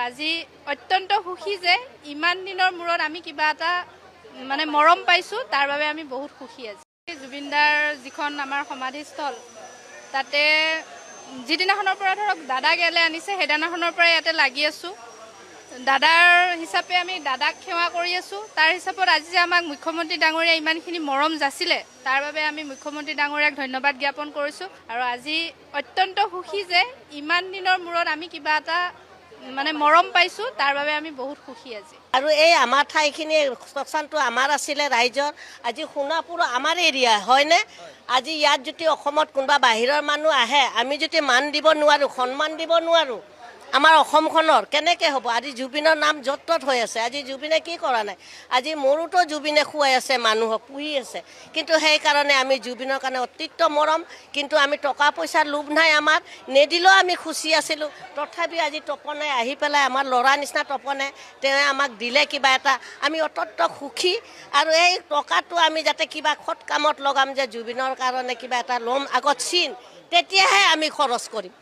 আজি অত্যন্ত সুখী যে ইমান দিনৰ মূৰত আমি কিবা এটা মানে মৰম পাইছোঁ, তাৰ বাবে আমি বহুত সুখী আছোঁ। জুবিন দাৰ যিখন আমাৰ সমাধিস্থল, তাতে যিদিনাখনৰ পৰা ধৰক দাদাক ইয়ালৈ আনিছে সেইদিনাখনৰ পৰা ইয়াতে লাগি আছোঁ। দাদাৰ হিচাপে আমি দাদাক সেৱা কৰি আছোঁ। তাৰ হিচাপত আজি যে আমাক মুখ্যমন্ত্ৰী ডাঙৰীয়া ইমানখিনি মৰম যাচিলে, তাৰ বাবে আমি মুখ্যমন্ত্ৰী ডাঙৰীয়াক ধন্যবাদ জ্ঞাপন কৰিছোঁ। আৰু আজি অত্যন্ত সুখী যে ইমান দিনৰ মূৰত আমি কিবা এটা মানে মৰম পাইছোঁ, তাৰ বাবে আমি বহুত সুখী আজি। আৰু এই আমাৰ ঠাইখিনি শ্মশানটো আমাৰ আছিলে ৰাইজৰ। আজি সোণাপুৰ আমাৰ এৰিয়া হয়নে? আজি ইয়াত যদি অসমত কোনোবা বাহিৰৰ মানুহ আহে, আমি যদি মান দিব নোৱাৰোঁ, সন্মান দিব নোৱাৰোঁ আমাৰ অসমখনৰ, কেনেকৈ হ'ব? আজি জুবিনৰ নাম য'ত ত'ত হৈ আছে। আজি জুবিনে কি কৰা নাই? আজি মোৰোতো জুবিনে খুৱাই আছে, মানুহক পুহি আছে। কিন্তু সেইকাৰণে আমি জুবিনৰ কাৰণে অতিৰিক্ত মৰম। কিন্তু আমি টকা পইচাৰ লোভ নাই আমাৰ, নিদিলেও আমি খুচি আছিলোঁ। তথাপি আজি তপনে আহি পেলাই আমাৰ ল'ৰা নিচিনা তপনে তেওঁ আমাক দিলে কিবা এটা, আমি অত্যন্ত সুখী। আৰু এই টকাটো আমি যাতে কিবা সৎ কামত লগাম, যে জুবিনৰ কাৰণে কিবা এটা ল'ম আগত চিন, তেতিয়াহে আমি খৰচ কৰিম।